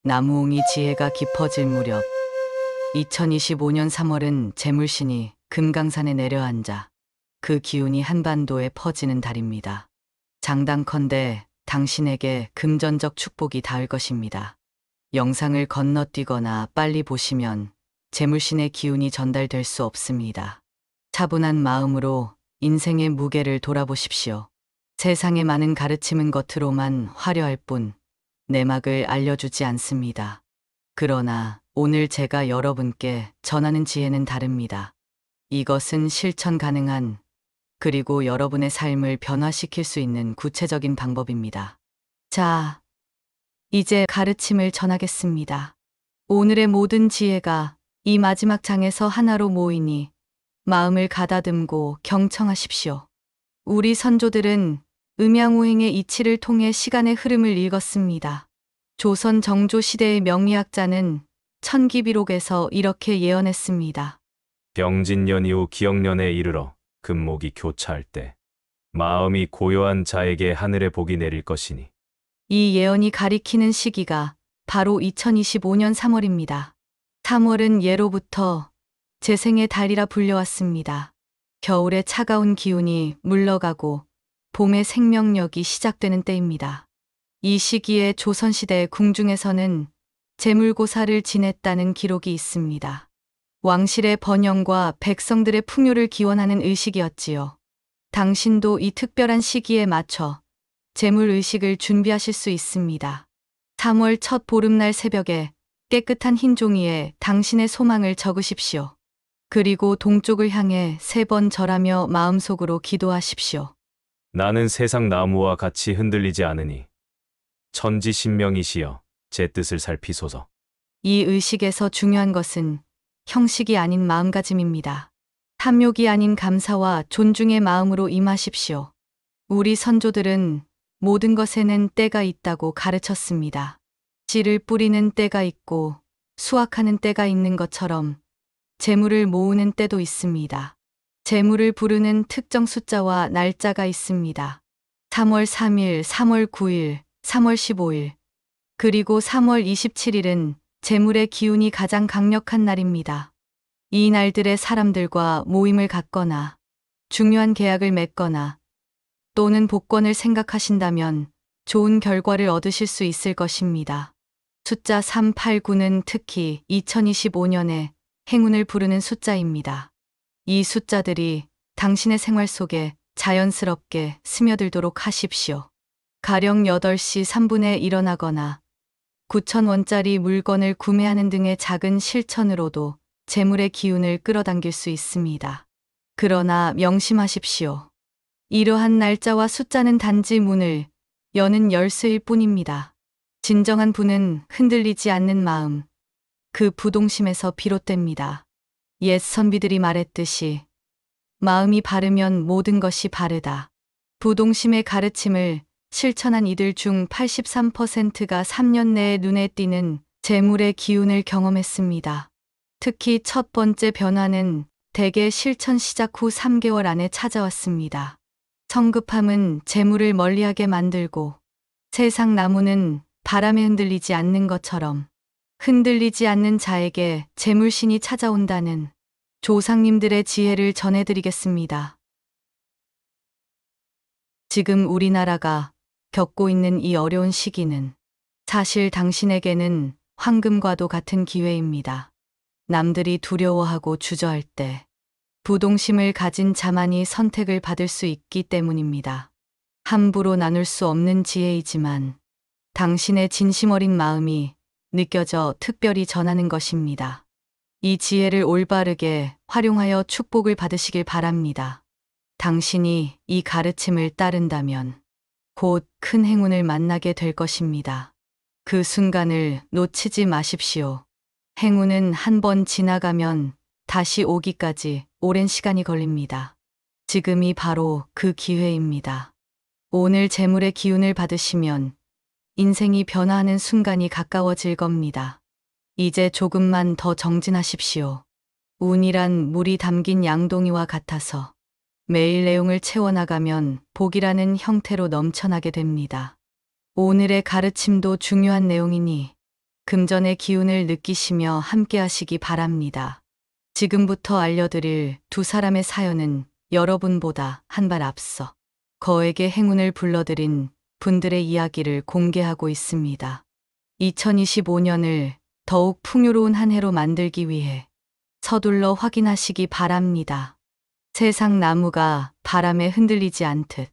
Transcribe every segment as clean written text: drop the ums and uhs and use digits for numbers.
나무홍이 지혜가 깊어질 무렵 2025년 3월은 재물신이 금강산에 내려앉아 그 기운이 한반도에 퍼지는 달입니다. 장담컨대 당신에게 금전적 축복이 닿을 것입니다. 영상을 건너뛰거나 빨리 보시면 재물신의 기운이 전달될 수 없습니다. 차분한 마음으로 인생의 무게를 돌아보십시오. 세상의 많은 가르침은 겉으로만 화려할 뿐 내막을 알려주지 않습니다. 그러나 오늘 제가 여러분께 전하는 지혜는 다릅니다. 이것은 실천 가능한 그리고 여러분의 삶을 변화시킬 수 있는 구체적인 방법입니다. 자, 이제 가르침을 전하겠습니다. 오늘의 모든 지혜가 이 마지막 장에서 하나로 모이니 마음을 가다듬고 경청하십시오. 우리 선조들은 음양오행의 이치를 통해 시간의 흐름을 읽었습니다. 조선 정조 시대의 명리학자는 천기비록에서 이렇게 예언했습니다. 병진년 이후 기억년에 이르러 금목이 교차할 때 마음이 고요한 자에게 하늘의 복이 내릴 것이니. 이 예언이 가리키는 시기가 바로 2025년 3월입니다. 3월은 예로부터 재생의 달이라 불려왔습니다. 겨울의 차가운 기운이 물러가고 봄의 생명력이 시작되는 때입니다. 이 시기에 조선시대 궁중에서는 재물고사를 지냈다는 기록이 있습니다. 왕실의 번영과 백성들의 풍요를 기원하는 의식이었지요. 당신도 이 특별한 시기에 맞춰 재물의식을 준비하실 수 있습니다. 3월 첫 보름날 새벽에 깨끗한 흰 종이에 당신의 소망을 적으십시오. 그리고 동쪽을 향해 3번 절하며 마음속으로 기도하십시오. 나는 세상 나무와 같이 흔들리지 않으니 천지신명이시여 제 뜻을 살피소서. 이 의식에서 중요한 것은 형식이 아닌 마음가짐입니다. 탐욕이 아닌 감사와 존중의 마음으로 임하십시오. 우리 선조들은 모든 것에는 때가 있다고 가르쳤습니다. 씨를 뿌리는 때가 있고 수확하는 때가 있는 것처럼 재물을 모으는 때도 있습니다. 재물을 부르는 특정 숫자와 날짜가 있습니다. 3월 3일, 3월 9일, 3월 15일, 그리고 3월 27일은 재물의 기운이 가장 강력한 날입니다. 이 날들의 사람들과 모임을 갖거나 중요한 계약을 맺거나 또는 복권을 생각하신다면 좋은 결과를 얻으실 수 있을 것입니다. 숫자 3, 8, 9는 특히 2025년에 행운을 부르는 숫자입니다. 이 숫자들이 당신의 생활 속에 자연스럽게 스며들도록 하십시오. 가령 8시 3분에 일어나거나 9,000원짜리 물건을 구매하는 등의 작은 실천으로도 재물의 기운을 끌어당길 수 있습니다. 그러나 명심하십시오. 이러한 날짜와 숫자는 단지 문을 여는 열쇠일 뿐입니다. 진정한 부는 흔들리지 않는 마음, 그 부동심에서 비롯됩니다. 옛 선비들이 말했듯이 마음이 바르면 모든 것이 바르다. 부동심의 가르침을 실천한 이들 중 83%가 3년 내에 눈에 띄는 재물의 기운을 경험했습니다. 특히 첫 번째 변화는 대개 실천 시작 후 3개월 안에 찾아왔습니다. 성급함은 재물을 멀리하게 만들고 세상 나무는 바람에 흔들리지 않는 것처럼 흔들리지 않는 자에게 재물신이 찾아온다는 조상님들의 지혜를 전해드리겠습니다. 지금 우리나라가 겪고 있는 이 어려운 시기는 사실 당신에게는 황금과도 같은 기회입니다. 남들이 두려워하고 주저할 때 부동심을 가진 자만이 선택을 받을 수 있기 때문입니다. 함부로 나눌 수 없는 지혜이지만 당신의 진심 어린 마음이 느껴져 특별히 전하는 것입니다. 이 지혜를 올바르게 활용하여 축복을 받으시길 바랍니다. 당신이 이 가르침을 따른다면 곧 큰 행운을 만나게 될 것입니다. 그 순간을 놓치지 마십시오. 행운은 한 번 지나가면 다시 오기까지 오랜 시간이 걸립니다. 지금이 바로 그 기회입니다. 오늘 재물의 기운을 받으시면 인생이 변화하는 순간이 가까워질 겁니다. 이제 조금만 더 정진하십시오. 운이란 물이 담긴 양동이와 같아서 매일 내용을 채워나가면 복이라는 형태로 넘쳐나게 됩니다. 오늘의 가르침도 중요한 내용이니 금전의 기운을 느끼시며 함께 하시기 바랍니다. 지금부터 알려드릴 두 사람의 사연은 여러분보다 한 발 앞서 거에게 행운을 불러들인 분들의 이야기를 공개하고 있습니다. 2025년을 더욱 풍요로운 한 해로 만들기 위해 서둘러 확인하시기 바랍니다. 세상 나무가 바람에 흔들리지 않듯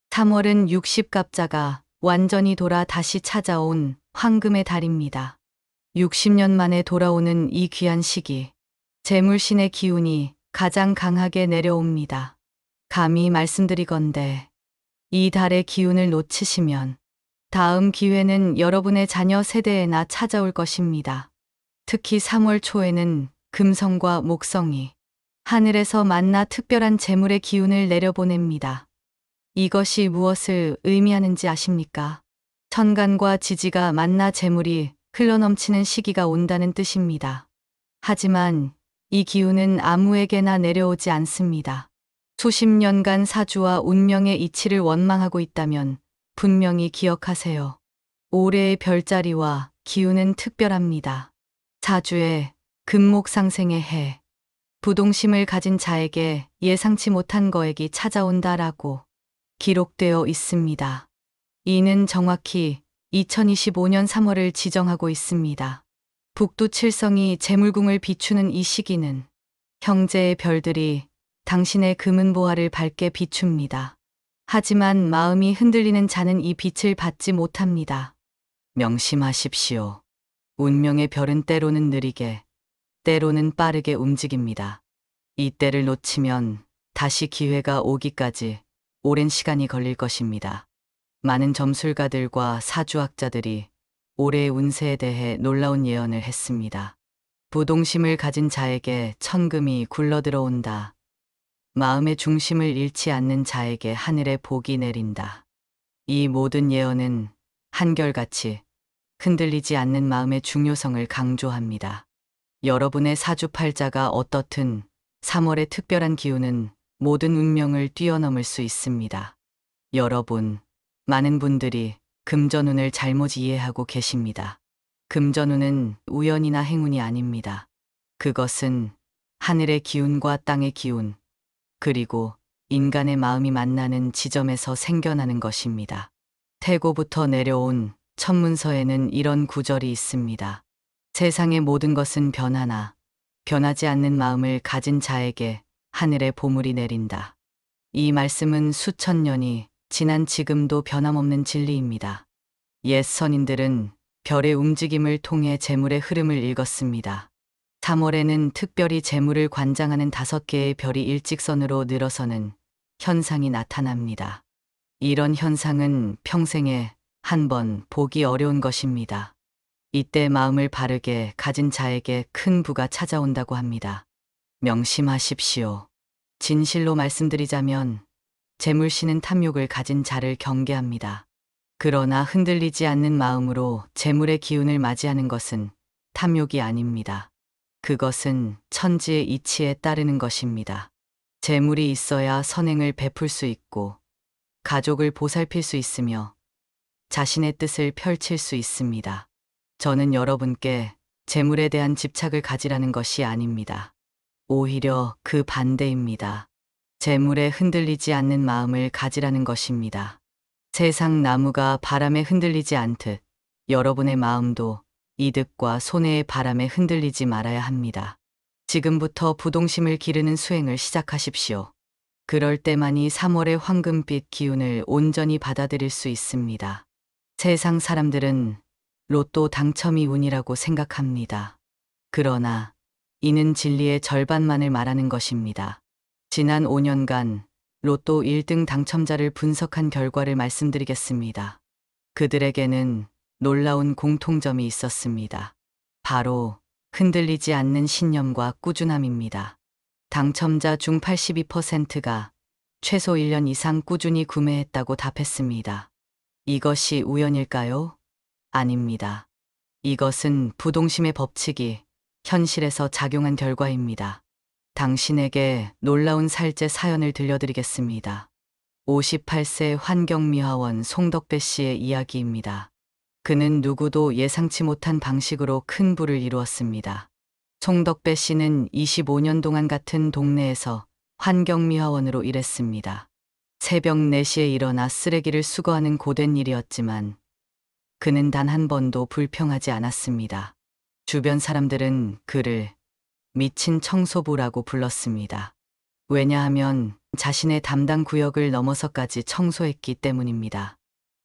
3월은 60갑자가 완전히 돌아 다시 찾아온 황금의 달입니다. 60년 만에 돌아오는 이 귀한 시기, 재물신의 기운이 가장 강하게 내려옵니다. 감히 말씀드리건대 이 달의 기운을 놓치시면 다음 기회는 여러분의 자녀 세대에나 찾아올 것입니다. 특히 3월 초에는 금성과 목성이 하늘에서 만나 특별한 재물의 기운을 내려보냅니다. 이것이 무엇을 의미하는지 아십니까? 천간과 지지가 만나 재물이 흘러넘치는 시기가 온다는 뜻입니다. 하지만 이 기운은 아무에게나 내려오지 않습니다. 수십 년간 사주와 운명의 이치를 원망하고 있다면 분명히 기억하세요. 올해의 별자리와 기운은 특별합니다. 사주의 금목 상생의 해, 부동심을 가진 자에게 예상치 못한 거액이 찾아온다라고 기록되어 있습니다. 이는 정확히 2025년 3월을 지정하고 있습니다. 북두 칠성이 재물궁을 비추는 이 시기는 형제의 별들이 당신의 금은 보화를 밝게 비춥니다. 하지만 마음이 흔들리는 자는 이 빛을 받지 못합니다. 명심하십시오. 운명의 별은 때로는 느리게, 때로는 빠르게 움직입니다. 이 때를 놓치면 다시 기회가 오기까지 오랜 시간이 걸릴 것입니다. 많은 점술가들과 사주학자들이 올해의 운세에 대해 놀라운 예언을 했습니다. 부동심을 가진 자에게 천금이 굴러들어온다. 마음의 중심을 잃지 않는 자에게 하늘의 복이 내린다. 이 모든 예언은 한결같이 흔들리지 않는 마음의 중요성을 강조합니다. 여러분의 사주팔자가 어떻든 3월의 특별한 기운은 모든 운명을 뛰어넘을 수 있습니다. 여러분, 많은 분들이 금전운을 잘못 이해하고 계십니다. 금전운은 우연이나 행운이 아닙니다. 그것은 하늘의 기운과 땅의 기운, 그리고 인간의 마음이 만나는 지점에서 생겨나는 것입니다. 태고부터 내려온 천문서에는 이런 구절이 있습니다. 세상의 모든 것은 변하나 변하지 않는 마음을 가진 자에게 하늘의 보물이 내린다. 이 말씀은 수천 년이 지난 지금도 변함없는 진리입니다. 옛 선인들은 별의 움직임을 통해 재물의 흐름을 읽었습니다. 3월에는 특별히 재물을 관장하는 5개의 별이 일직선으로 늘어서는 현상이 나타납니다. 이런 현상은 평생에 한 번 보기 어려운 것입니다. 이때 마음을 바르게 가진 자에게 큰 부가 찾아온다고 합니다. 명심하십시오. 진실로 말씀드리자면 재물신은 탐욕을 가진 자를 경계합니다. 그러나 흔들리지 않는 마음으로 재물의 기운을 맞이하는 것은 탐욕이 아닙니다. 그것은 천지의 이치에 따르는 것입니다. 재물이 있어야 선행을 베풀 수 있고 가족을 보살필 수 있으며 자신의 뜻을 펼칠 수 있습니다. 저는 여러분께 재물에 대한 집착을 가지라는 것이 아닙니다. 오히려 그 반대입니다. 재물에 흔들리지 않는 마음을 가지라는 것입니다. 세상 나무가 바람에 흔들리지 않듯 여러분의 마음도 이득과 손해의 바람에 흔들리지 말아야 합니다. 지금부터 부동심을 기르는 수행을 시작하십시오. 그럴 때만이 3월의 황금빛 기운을 온전히 받아들일 수 있습니다. 세상 사람들은 로또 당첨이 운이라고 생각합니다. 그러나 이는 진리의 절반만을 말하는 것입니다. 지난 5년간 로또 1등 당첨자를 분석한 결과를 말씀드리겠습니다. 그들에게는 놀라운 공통점이 있었습니다. 바로 흔들리지 않는 신념과 꾸준함입니다. 당첨자 중 82%가 최소 1년 이상 꾸준히 구매했다고 답했습니다. 이것이 우연일까요? 아닙니다. 이것은 부동심의 법칙이 현실에서 작용한 결과입니다. 당신에게 놀라운 살제 사연을 들려드리겠습니다. 58세 환경미화원 송덕배 씨의 이야기입니다. 그는 누구도 예상치 못한 방식으로 큰 부를 이루었습니다. 송덕배 씨는 25년 동안 같은 동네에서 환경미화원으로 일했습니다. 새벽 4시에 일어나 쓰레기를 수거하는 고된 일이었지만 그는 단 한 번도 불평하지 않았습니다. 주변 사람들은 그를 미친 청소부라고 불렀습니다. 왜냐하면 자신의 담당 구역을 넘어서까지 청소했기 때문입니다.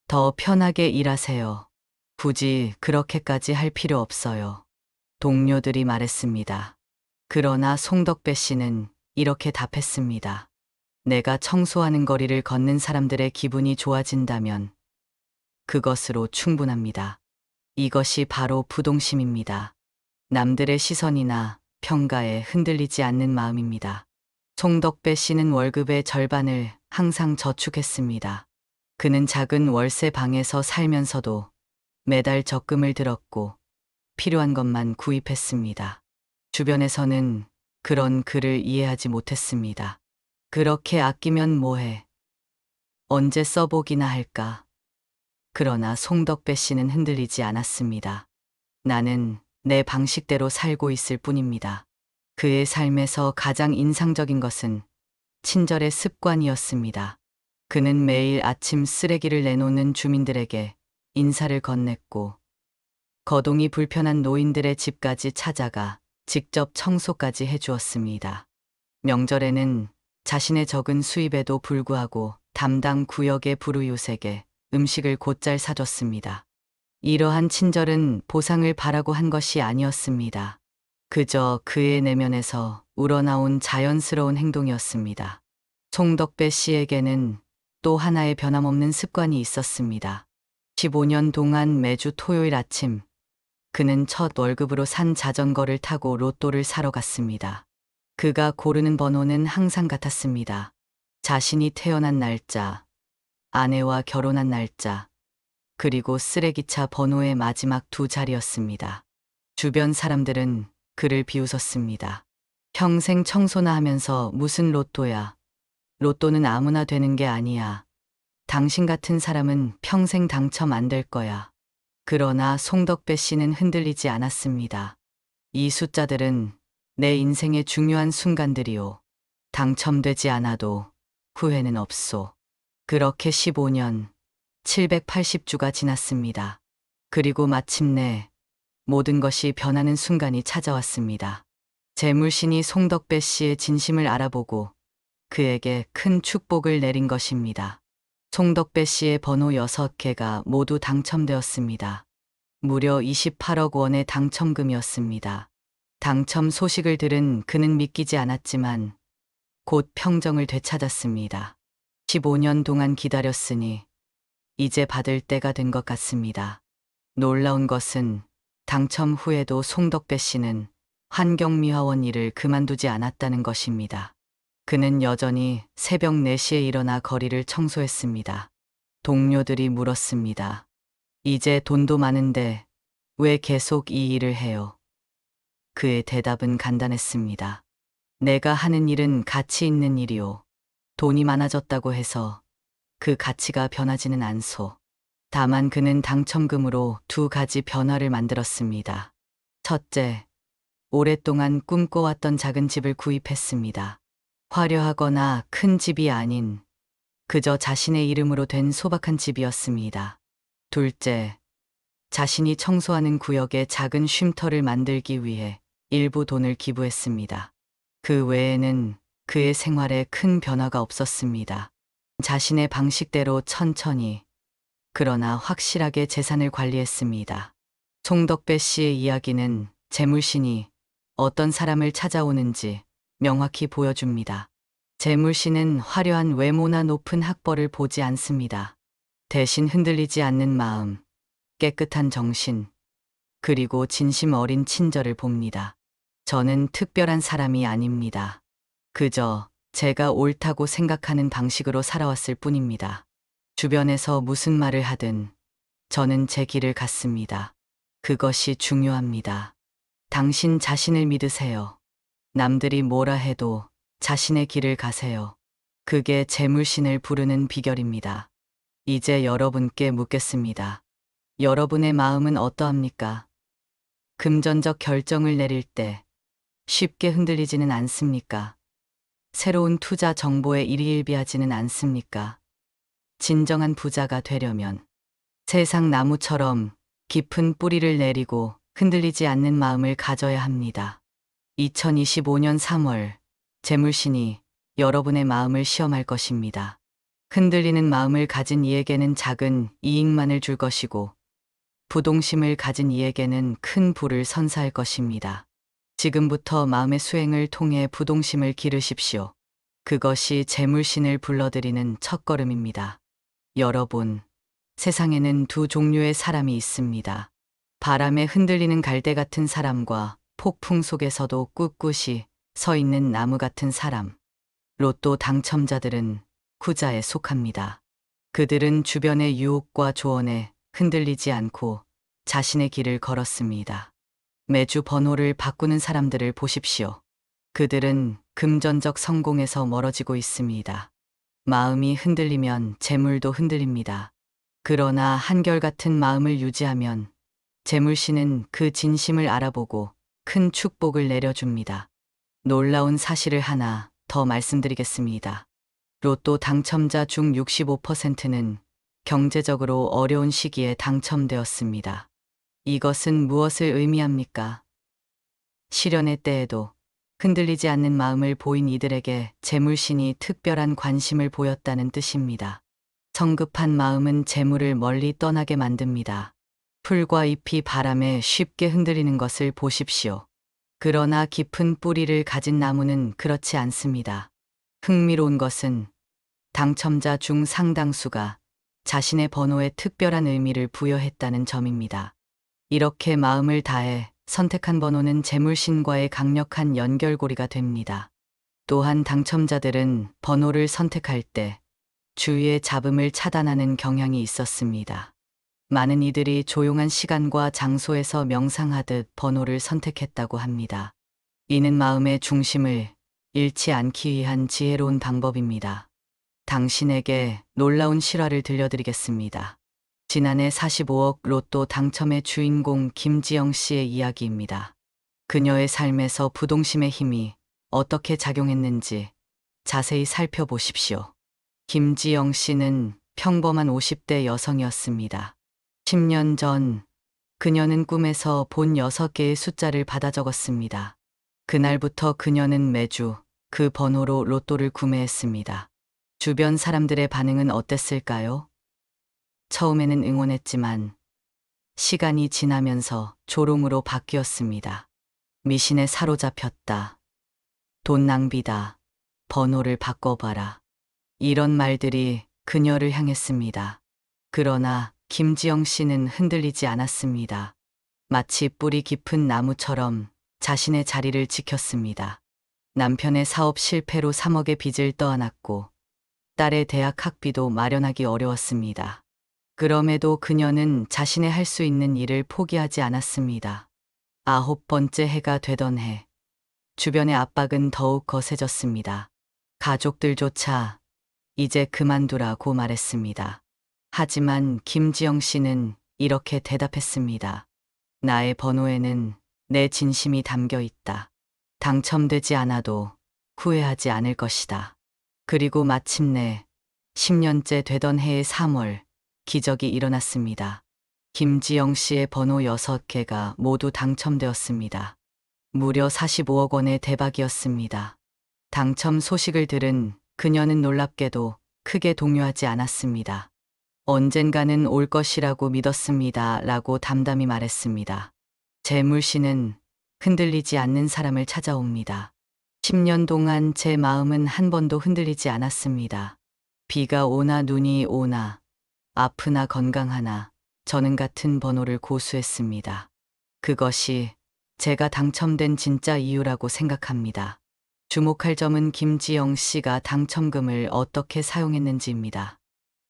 더 편하게 일하세요. 굳이 그렇게까지 할 필요 없어요. 동료들이 말했습니다. 그러나 송덕배 씨는 이렇게 답했습니다. 내가 청소하는 거리를 걷는 사람들의 기분이 좋아진다면 그것으로 충분합니다. 이것이 바로 부동심입니다. 남들의 시선이나 평가에 흔들리지 않는 마음입니다. 송덕배 씨는 월급의 절반을 항상 저축했습니다. 그는 작은 월세 방에서 살면서도 매달 적금을 들었고 필요한 것만 구입했습니다. 주변에서는 그런 그를 이해하지 못했습니다. 그렇게 아끼면 뭐해? 언제 써보기나 할까? 그러나 송덕배 씨는 흔들리지 않았습니다. 나는 내 방식대로 살고 있을 뿐입니다. 그의 삶에서 가장 인상적인 것은 친절의 습관이었습니다. 그는 매일 아침 쓰레기를 내놓는 주민들에게 인사를 건넸고 거동이 불편한 노인들의 집까지 찾아가 직접 청소까지 해주었습니다. 명절에는 자신의 적은 수입에도 불구하고 담당 구역의 불우이웃에게 음식을 곧잘 사줬습니다. 이러한 친절은 보상을 바라고 한 것이 아니었습니다. 그저 그의 내면에서 우러나온 자연스러운 행동이었습니다. 송덕배 씨에게는 또 하나의 변함없는 습관이 있었습니다. 15년 동안 매주 토요일 아침 그는 첫 월급으로 산 자전거를 타고 로또를 사러 갔습니다. 그가 고르는 번호는 항상 같았습니다. 자신이 태어난 날짜, 아내와 결혼한 날짜, 그리고 쓰레기차 번호의 마지막 2자리였습니다. 주변 사람들은 그를 비웃었습니다. 평생 청소나 하면서 무슨 로또야. 로또는 아무나 되는 게 아니야. 당신 같은 사람은 평생 당첨 안 될 거야. 그러나 송덕배 씨는 흔들리지 않았습니다. 이 숫자들은 내 인생의 중요한 순간들이오. 당첨되지 않아도 후회는 없소. 그렇게 15년, 780주가 지났습니다. 그리고 마침내 모든 것이 변하는 순간이 찾아왔습니다. 재물신이 송덕배 씨의 진심을 알아보고 그에게 큰 축복을 내린 것입니다. 송덕배 씨의 번호 6개가 모두 당첨되었습니다. 무려 28억 원의 당첨금이었습니다. 당첨 소식을 들은 그는 믿기지 않았지만 곧 평정을 되찾았습니다. 15년 동안 기다렸으니 이제 받을 때가 된 것 같습니다. 놀라운 것은 당첨 후에도 송덕배 씨는 환경미화원 일을 그만두지 않았다는 것입니다. 그는 여전히 새벽 4시에 일어나 거리를 청소했습니다. 동료들이 물었습니다. 이제 돈도 많은데 왜 계속 이 일을 해요? 그의 대답은 간단했습니다. 내가 하는 일은 가치 있는 일이오. 돈이 많아졌다고 해서 그 가치가 변하지는 않소. 다만 그는 당첨금으로 2가지 변화를 만들었습니다. 첫째, 오랫동안 꿈꿔왔던 작은 집을 구입했습니다. 화려하거나 큰 집이 아닌 그저 자신의 이름으로 된 소박한 집이었습니다. 둘째, 자신이 청소하는 구역에 작은 쉼터를 만들기 위해 일부 돈을 기부했습니다. 그 외에는 그의 생활에 큰 변화가 없었습니다. 자신의 방식대로 천천히 그러나 확실하게 재산을 관리했습니다. 송덕배 씨의 이야기는 재물신이 어떤 사람을 찾아오는지 명확히 보여줍니다. 재물신은 화려한 외모나 높은 학벌을 보지 않습니다. 대신 흔들리지 않는 마음, 깨끗한 정신, 그리고 진심 어린 친절을 봅니다. 저는 특별한 사람이 아닙니다. 그저 제가 옳다고 생각하는 방식으로 살아왔을 뿐입니다. 주변에서 무슨 말을 하든 저는 제 길을 갔습니다. 그것이 중요합니다. 당신 자신을 믿으세요. 남들이 뭐라 해도 자신의 길을 가세요. 그게 재물신을 부르는 비결입니다. 이제 여러분께 묻겠습니다. 여러분의 마음은 어떠합니까? 금전적 결정을 내릴 때 쉽게 흔들리지는 않습니까? 새로운 투자 정보에 일희일비하지는 않습니까? 진정한 부자가 되려면 세상 나무처럼 깊은 뿌리를 내리고 흔들리지 않는 마음을 가져야 합니다. 2025년 3월 재물신이 여러분의 마음을 시험할 것입니다. 흔들리는 마음을 가진 이에게는 작은 이익만을 줄 것이고 부동심을 가진 이에게는 큰 부를 선사할 것입니다. 지금부터 마음의 수행을 통해 부동심을 기르십시오. 그것이 재물신을 불러들이는 첫걸음입니다. 여러분, 세상에는 두 종류의 사람이 있습니다. 바람에 흔들리는 갈대 같은 사람과 폭풍 속에서도 꿋꿋이 서 있는 나무 같은 사람. 로또 당첨자들은 후자에 속합니다. 그들은 주변의 유혹과 조언에 흔들리지 않고 자신의 길을 걸었습니다. 매주 번호를 바꾸는 사람들을 보십시오. 그들은 금전적 성공에서 멀어지고 있습니다. 마음이 흔들리면 재물도 흔들립니다. 그러나 한결같은 마음을 유지하면 재물신은 그 진심을 알아보고 큰 축복을 내려줍니다. 놀라운 사실을 하나 더 말씀드리겠습니다. 로또 당첨자 중 65%는 경제적으로 어려운 시기에 당첨되었습니다. 이것은 무엇을 의미합니까? 시련의 때에도 흔들리지 않는 마음을 보인 이들에게 재물신이 특별한 관심을 보였다는 뜻입니다. 성급한 마음은 재물을 멀리 떠나게 만듭니다. 풀과 잎이 바람에 쉽게 흔들리는 것을 보십시오. 그러나 깊은 뿌리를 가진 나무는 그렇지 않습니다. 흥미로운 것은 당첨자 중 상당수가 자신의 번호에 특별한 의미를 부여했다는 점입니다. 이렇게 마음을 다해 선택한 번호는 재물신과의 강력한 연결고리가 됩니다. 또한 당첨자들은 번호를 선택할 때 주위의 잡음을 차단하는 경향이 있었습니다. 많은 이들이 조용한 시간과 장소에서 명상하듯 번호를 선택했다고 합니다. 이는 마음의 중심을 잃지 않기 위한 지혜로운 방법입니다. 당신에게 놀라운 실화를 들려드리겠습니다. 지난해 45억 로또 당첨의 주인공 김지영 씨의 이야기입니다. 그녀의 삶에서 부동심의 힘이 어떻게 작용했는지 자세히 살펴보십시오. 김지영 씨는 평범한 50대 여성이었습니다. 10년 전 그녀는 꿈에서 본 6개의 숫자를 받아 적었습니다. 그날부터 그녀는 매주 그 번호로 로또를 구매했습니다. 주변 사람들의 반응은 어땠을까요? 처음에는 응원했지만 시간이 지나면서 조롱으로 바뀌었습니다. 미신에 사로잡혔다. 돈 낭비다. 번호를 바꿔봐라. 이런 말들이 그녀를 향했습니다. 그러나 김지영 씨는 흔들리지 않았습니다. 마치 뿌리 깊은 나무처럼 자신의 자리를 지켰습니다. 남편의 사업 실패로 3억의 빚을 떠안았고 딸의 대학 학비도 마련하기 어려웠습니다. 그럼에도 그녀는 자신의 할 수 있는 일을 포기하지 않았습니다. 9번째 해가 되던 해, 주변의 압박은 더욱 거세졌습니다. 가족들조차 이제 그만두라고 말했습니다. 하지만 김지영 씨는 이렇게 대답했습니다. 나의 번호에는 내 진심이 담겨 있다. 당첨되지 않아도 후회하지 않을 것이다. 그리고 마침내 10년째 되던 해의 3월, 기적이 일어났습니다. 김지영 씨의 번호 6개가 모두 당첨되었습니다. 무려 45억 원의 대박이었습니다. 당첨 소식을 들은 그녀는 놀랍게도 크게 동요하지 않았습니다. 언젠가는 올 것이라고 믿었습니다. 라고 담담히 말했습니다. 재물신은 흔들리지 않는 사람을 찾아옵니다. 10년 동안 제 마음은 한 번도 흔들리지 않았습니다. 비가 오나 눈이 오나 아프나 건강하나 저는 같은 번호를 고수했습니다. 그것이 제가 당첨된 진짜 이유라고 생각합니다. 주목할 점은 김지영 씨가 당첨금을 어떻게 사용했는지입니다.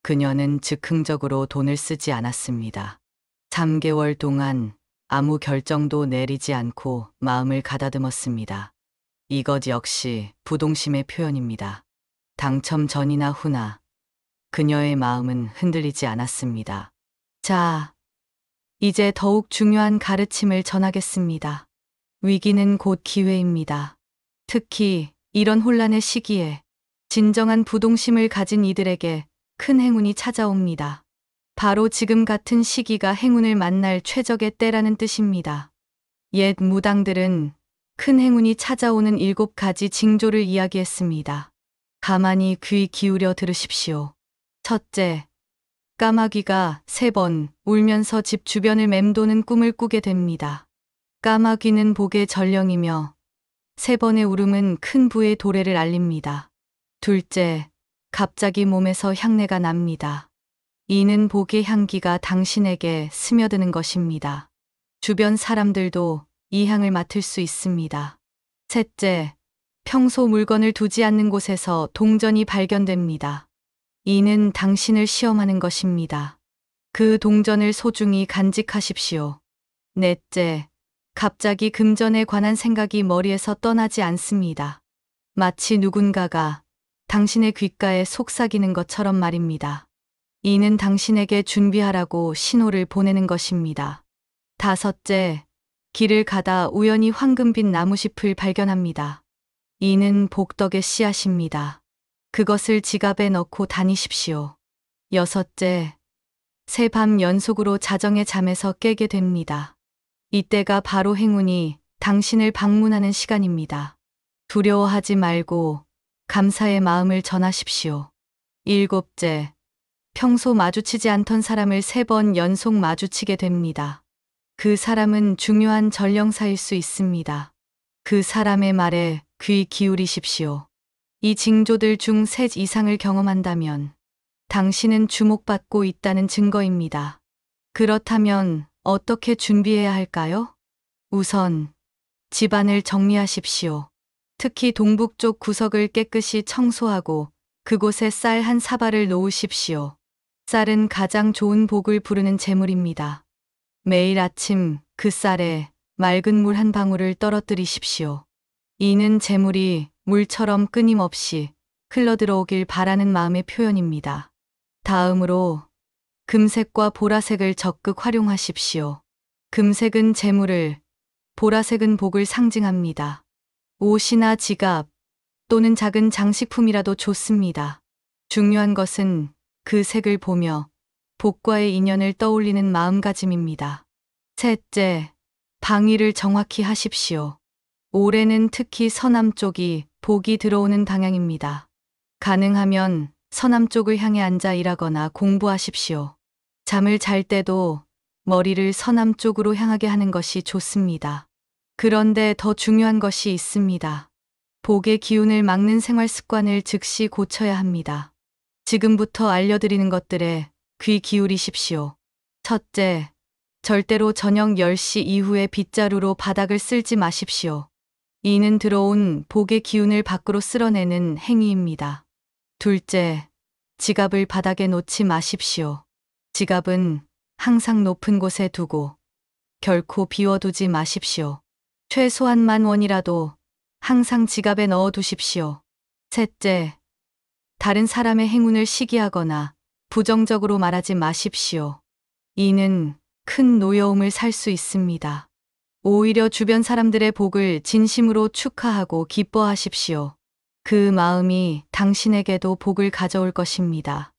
그녀는 즉흥적으로 돈을 쓰지 않았습니다. 3개월 동안 아무 결정도 내리지 않고 마음을 가다듬었습니다. 이것 역시 부동심의 표현입니다. 당첨 전이나 후나 그녀의 마음은 흔들리지 않았습니다. 자, 이제 더욱 중요한 가르침을 전하겠습니다. 위기는 곧 기회입니다. 특히 이런 혼란의 시기에 진정한 부동심을 가진 이들에게 큰 행운이 찾아옵니다. 바로 지금 같은 시기가 행운을 만날 최적의 때라는 뜻입니다. 옛 무당들은 큰 행운이 찾아오는 7가지 징조를 이야기했습니다. 가만히 귀 기울여 들으십시오. 첫째, 까마귀가 3번 울면서 집 주변을 맴도는 꿈을 꾸게 됩니다. 까마귀는 복의 전령이며 3번의 울음은 큰 부의 도래를 알립니다. 둘째, 갑자기 몸에서 향내가 납니다. 이는 복의 향기가 당신에게 스며드는 것입니다. 주변 사람들도 이 향을 맡을 수 있습니다. 셋째, 평소 물건을 두지 않는 곳에서 동전이 발견됩니다. 이는 당신을 시험하는 것입니다. 그 동전을 소중히 간직하십시오. 넷째, 갑자기 금전에 관한 생각이 머리에서 떠나지 않습니다. 마치 누군가가 당신의 귓가에 속삭이는 것처럼 말입니다. 이는 당신에게 준비하라고 신호를 보내는 것입니다. 다섯째, 길을 가다 우연히 황금빛 나무잎을 발견합니다. 이는 복덕의 씨앗입니다. 그것을 지갑에 넣고 다니십시오. 여섯째, 새밤 연속으로 자정의 잠에서 깨게 됩니다. 이때가 바로 행운이 당신을 방문하는 시간입니다. 두려워하지 말고 감사의 마음을 전하십시오. 일곱째, 평소 마주치지 않던 사람을 3번 연속 마주치게 됩니다. 그 사람은 중요한 전령사일 수 있습니다. 그 사람의 말에 귀 기울이십시오. 이 징조들 중 3 이상을 경험한다면 당신은 주목받고 있다는 증거입니다. 그렇다면 어떻게 준비해야 할까요? 우선 집안을 정리하십시오. 특히 동북쪽 구석을 깨끗이 청소하고 그곳에 쌀 한 사발을 놓으십시오. 쌀은 가장 좋은 복을 부르는 재물입니다. 매일 아침 그 쌀에 맑은 물 한 방울을 떨어뜨리십시오. 이는 재물이 물처럼 끊임없이 흘러들어오길 바라는 마음의 표현입니다. 다음으로 금색과 보라색을 적극 활용하십시오. 금색은 재물을, 보라색은 복을 상징합니다. 옷이나 지갑 또는 작은 장식품이라도 좋습니다. 중요한 것은 그 색을 보며 복과의 인연을 떠올리는 마음가짐입니다. 셋째, 방위를 정확히 하십시오. 올해는 특히 서남쪽이 복이 들어오는 방향입니다. 가능하면 서남쪽을 향해 앉아 일하거나 공부하십시오. 잠을 잘 때도 머리를 서남쪽으로 향하게 하는 것이 좋습니다. 그런데 더 중요한 것이 있습니다. 복의 기운을 막는 생활 습관을 즉시 고쳐야 합니다. 지금부터 알려드리는 것들에 귀 기울이십시오. 첫째, 절대로 저녁 10시 이후에 빗자루로 바닥을 쓸지 마십시오. 이는 들어온 복의 기운을 밖으로 쓸어내는 행위입니다. 둘째, 지갑을 바닥에 놓지 마십시오. 지갑은 항상 높은 곳에 두고 결코 비워두지 마십시오. 최소한 10,000원이라도 항상 지갑에 넣어두십시오. 셋째, 다른 사람의 행운을 시기하거나 부정적으로 말하지 마십시오. 이는 큰 노여움을 살 수 있습니다. 오히려 주변 사람들의 복을 진심으로 축하하고 기뻐하십시오. 그 마음이 당신에게도 복을 가져올 것입니다.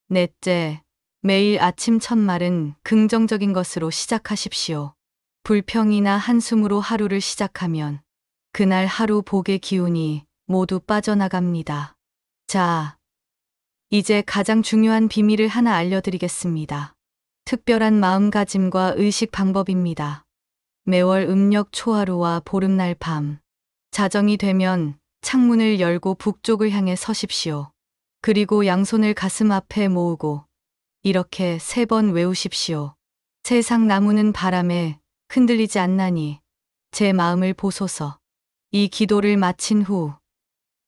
넷째, 매일 아침 첫 말은 긍정적인 것으로 시작하십시오. 불평이나 한숨으로 하루를 시작하면 그날 하루 복의 기운이 모두 빠져나갑니다. 자, 이제 가장 중요한 비밀을 하나 알려드리겠습니다. 특별한 마음가짐과 의식 방법입니다. 매월 음력 초하루와 보름날 밤, 자정이 되면 창문을 열고 북쪽을 향해 서십시오. 그리고 양손을 가슴 앞에 모으고 이렇게 3번 외우십시오. 세상 나무는 바람에 흔들리지 않나니 제 마음을 보소서. 이 기도를 마친 후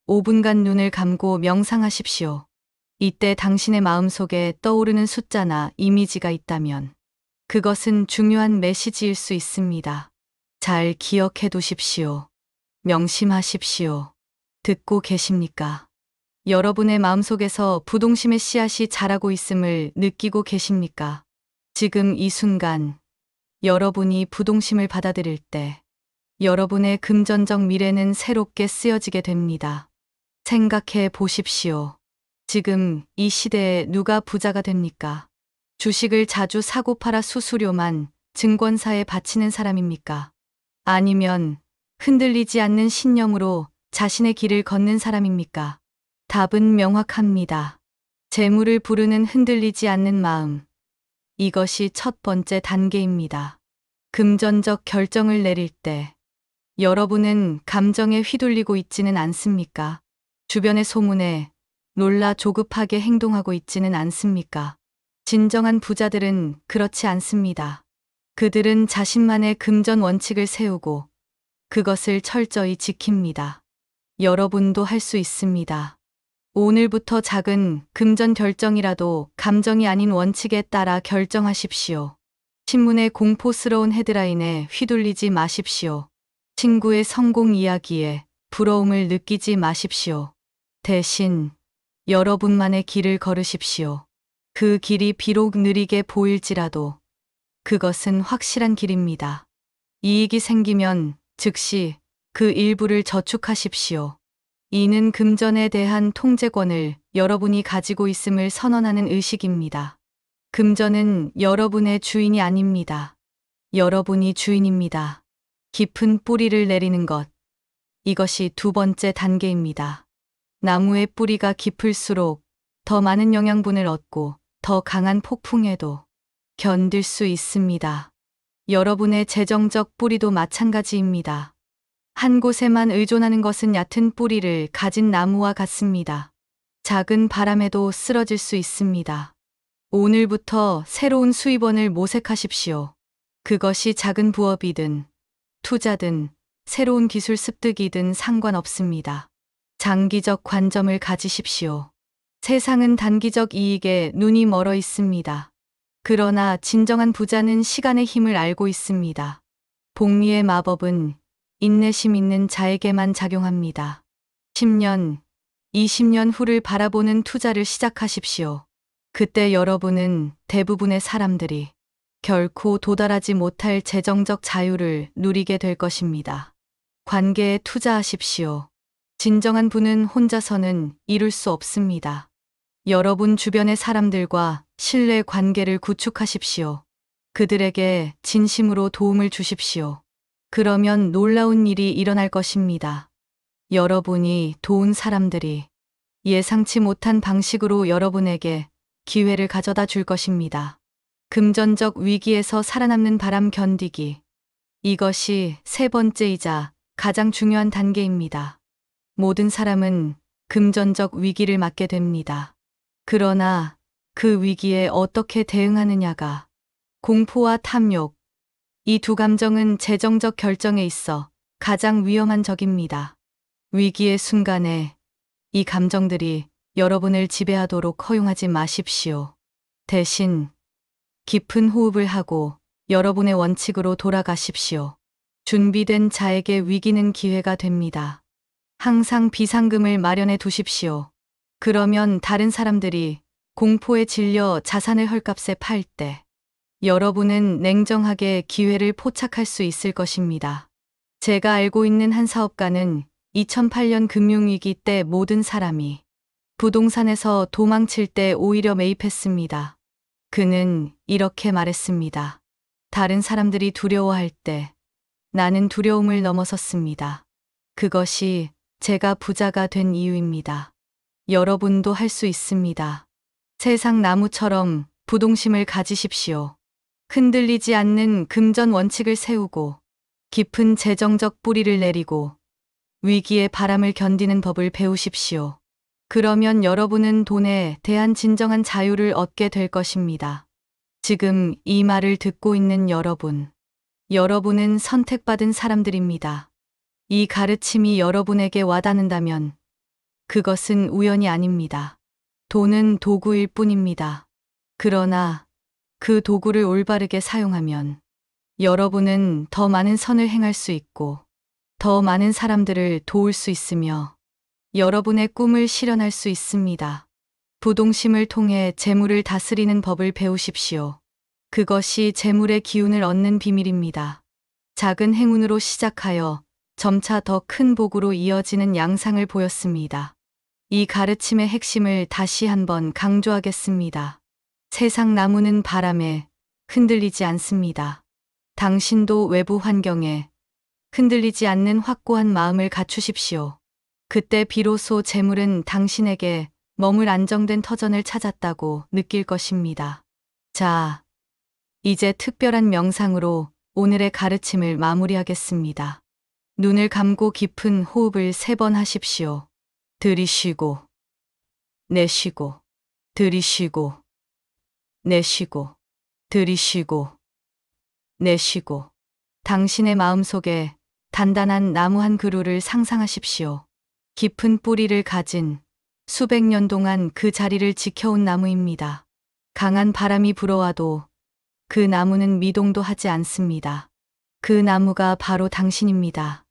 5분간 눈을 감고 명상하십시오. 이때 당신의 마음속에 떠오르는 숫자나 이미지가 있다면 그것은 중요한 메시지일 수 있습니다. 잘 기억해 두십시오. 명심하십시오. 듣고 계십니까? 여러분의 마음속에서 부동심의 씨앗이 자라고 있음을 느끼고 계십니까? 지금 이 순간 여러분이 부동심을 받아들일 때 여러분의 금전적 미래는 새롭게 쓰여지게 됩니다. 생각해 보십시오. 지금 이 시대에 누가 부자가 됩니까? 주식을 자주 사고 팔아 수수료만 증권사에 바치는 사람입니까? 아니면 흔들리지 않는 신념으로 자신의 길을 걷는 사람입니까? 답은 명확합니다. 재물을 부르는 흔들리지 않는 마음. 이것이 첫 번째 단계입니다. 금전적 결정을 내릴 때 여러분은 감정에 휘둘리고 있지는 않습니까? 주변의 소문에 놀라 조급하게 행동하고 있지는 않습니까? 진정한 부자들은 그렇지 않습니다. 그들은 자신만의 금전 원칙을 세우고 그것을 철저히 지킵니다. 여러분도 할 수 있습니다. 오늘부터 작은 금전 결정이라도 감정이 아닌 원칙에 따라 결정하십시오. 신문의 공포스러운 헤드라인에 휘둘리지 마십시오. 친구의 성공 이야기에 부러움을 느끼지 마십시오. 대신 여러분만의 길을 걸으십시오. 그 길이 비록 느리게 보일지라도 그것은 확실한 길입니다. 이익이 생기면 즉시 그 일부를 저축하십시오. 이는 금전에 대한 통제권을 여러분이 가지고 있음을 선언하는 의식입니다. 금전은 여러분의 주인이 아닙니다. 여러분이 주인입니다. 깊은 뿌리를 내리는 것. 이것이 두 번째 단계입니다. 나무의 뿌리가 깊을수록 더 많은 영양분을 얻고 더 강한 폭풍에도 견딜 수 있습니다. 여러분의 재정적 뿌리도 마찬가지입니다. 한 곳에만 의존하는 것은 얕은 뿌리를 가진 나무와 같습니다. 작은 바람에도 쓰러질 수 있습니다. 오늘부터 새로운 수입원을 모색하십시오. 그것이 작은 부업이든 투자든 새로운 기술 습득이든 상관없습니다. 장기적 관점을 가지십시오. 세상은 단기적 이익에 눈이 멀어 있습니다. 그러나 진정한 부자는 시간의 힘을 알고 있습니다. 복리의 마법은 인내심 있는 자에게만 작용합니다. 10년, 20년 후를 바라보는 투자를 시작하십시오. 그때 여러분은 대부분의 사람들이 결코 도달하지 못할 재정적 자유를 누리게 될 것입니다. 관계에 투자하십시오. 진정한 부는 혼자서는 이룰 수 없습니다. 여러분 주변의 사람들과 신뢰 관계를 구축하십시오. 그들에게 진심으로 도움을 주십시오. 그러면 놀라운 일이 일어날 것입니다. 여러분이 도운 사람들이 예상치 못한 방식으로 여러분에게 기회를 가져다 줄 것입니다. 금전적 위기에서 살아남는 바람 견디기. 이것이 세 번째이자 가장 중요한 단계입니다. 모든 사람은 금전적 위기를 맞게 됩니다. 그러나 그 위기에 어떻게 대응하느냐가 공포와 탐욕, 이 두 감정은 재정적 결정에 있어 가장 위험한 적입니다. 위기의 순간에 이 감정들이 여러분을 지배하도록 허용하지 마십시오. 대신 깊은 호흡을 하고 여러분의 원칙으로 돌아가십시오. 준비된 자에게 위기는 기회가 됩니다. 항상 비상금을 마련해 두십시오. 그러면 다른 사람들이 공포에 질려 자산을 헐값에 팔 때 여러분은 냉정하게 기회를 포착할 수 있을 것입니다. 제가 알고 있는 한 사업가는 2008년 금융위기 때 모든 사람이 부동산에서 도망칠 때 오히려 매입했습니다. 그는 이렇게 말했습니다. 다른 사람들이 두려워할 때 나는 두려움을 넘어섰습니다. 그것이 제가 부자가 된 이유입니다. 여러분도 할 수 있습니다. 세상 나무처럼 부동심을 가지십시오. 흔들리지 않는 금전 원칙을 세우고 깊은 재정적 뿌리를 내리고 위기의 바람을 견디는 법을 배우십시오. 그러면 여러분은 돈에 대한 진정한 자유를 얻게 될 것입니다. 지금 이 말을 듣고 있는 여러분은 선택받은 사람들입니다. 이 가르침이 여러분에게 와닿는다면 그것은 우연이 아닙니다. 돈은 도구일 뿐입니다. 그러나 그 도구를 올바르게 사용하면 여러분은 더 많은 선을 행할 수 있고 더 많은 사람들을 도울 수 있으며 여러분의 꿈을 실현할 수 있습니다. 부동심을 통해 재물을 다스리는 법을 배우십시오. 그것이 재물의 기운을 얻는 비밀입니다. 작은 행운으로 시작하여 점차 더 큰 복으로 이어지는 양상을 보였습니다. 이 가르침의 핵심을 다시 한번 강조하겠습니다. 세상 나무는 바람에 흔들리지 않습니다. 당신도 외부 환경에 흔들리지 않는 확고한 마음을 갖추십시오. 그때 비로소 재물은 당신에게 머물 안정된 터전을 찾았다고 느낄 것입니다. 자, 이제 특별한 명상으로 오늘의 가르침을 마무리하겠습니다. 눈을 감고 깊은 호흡을 3번 하십시오. 들이쉬고, 내쉬고, 들이쉬고, 내쉬고, 들이쉬고, 내쉬고. 당신의 마음속에 단단한 나무 한 그루를 상상하십시오. 깊은 뿌리를 가진 수백 년 동안 그 자리를 지켜온 나무입니다. 강한 바람이 불어와도 그 나무는 미동도 하지 않습니다. 그 나무가 바로 당신입니다.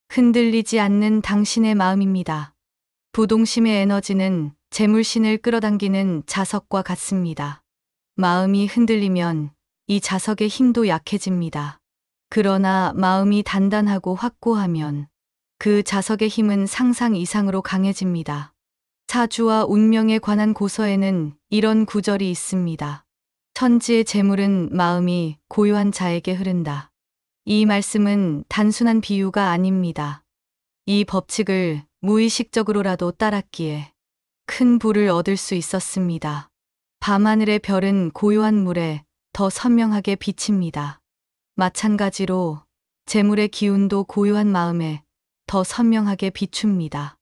흔들리지 않는 당신의 마음입니다. 부동심의 에너지는 재물신을 끌어당기는 자석과 같습니다. 마음이 흔들리면 이 자석의 힘도 약해집니다. 그러나 마음이 단단하고 확고하면 그 자석의 힘은 상상 이상으로 강해집니다. 사주와 운명에 관한 고서에는 이런 구절이 있습니다. 천지의 재물은 마음이 고요한 자에게 흐른다. 이 말씀은 단순한 비유가 아닙니다. 이 법칙을 무의식적으로라도 따랐기에 큰 부를 얻을 수 있었습니다. 밤하늘의 별은 고요한 물에 더 선명하게 비칩니다. 마찬가지로 재물의 기운도 고요한 마음에 더 선명하게 비춥니다.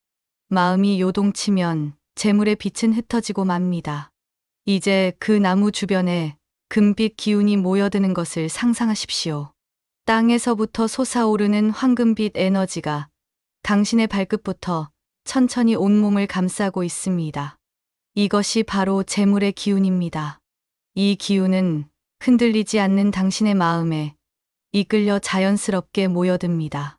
마음이 요동치면 재물의 빛은 흩어지고 맙니다. 이제 그 나무 주변에 금빛 기운이 모여드는 것을 상상하십시오. 땅에서부터 솟아오르는 황금빛 에너지가 당신의 발끝부터 천천히 온몸을 감싸고 있습니다. 이것이 바로 재물의 기운입니다. 이 기운은 흔들리지 않는 당신의 마음에 이끌려 자연스럽게 모여듭니다.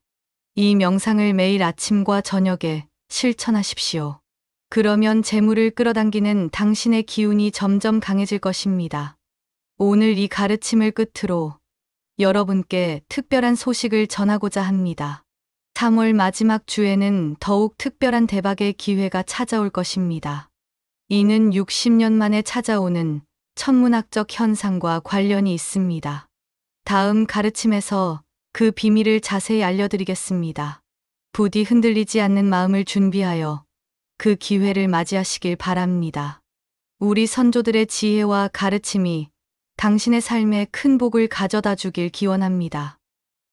이 명상을 매일 아침과 저녁에 실천하십시오. 그러면 재물을 끌어당기는 당신의 기운이 점점 강해질 것입니다. 오늘 이 가르침을 끝으로 여러분께 특별한 소식을 전하고자 합니다. 3월 마지막 주에는 더욱 특별한 대박의 기회가 찾아올 것입니다. 이는 60년 만에 찾아오는 천문학적 현상과 관련이 있습니다. 다음 가르침에서 그 비밀을 자세히 알려드리겠습니다. 부디 흔들리지 않는 마음을 준비하여 그 기회를 맞이하시길 바랍니다. 우리 선조들의 지혜와 가르침이 당신의 삶에 큰 복을 가져다 주길 기원합니다.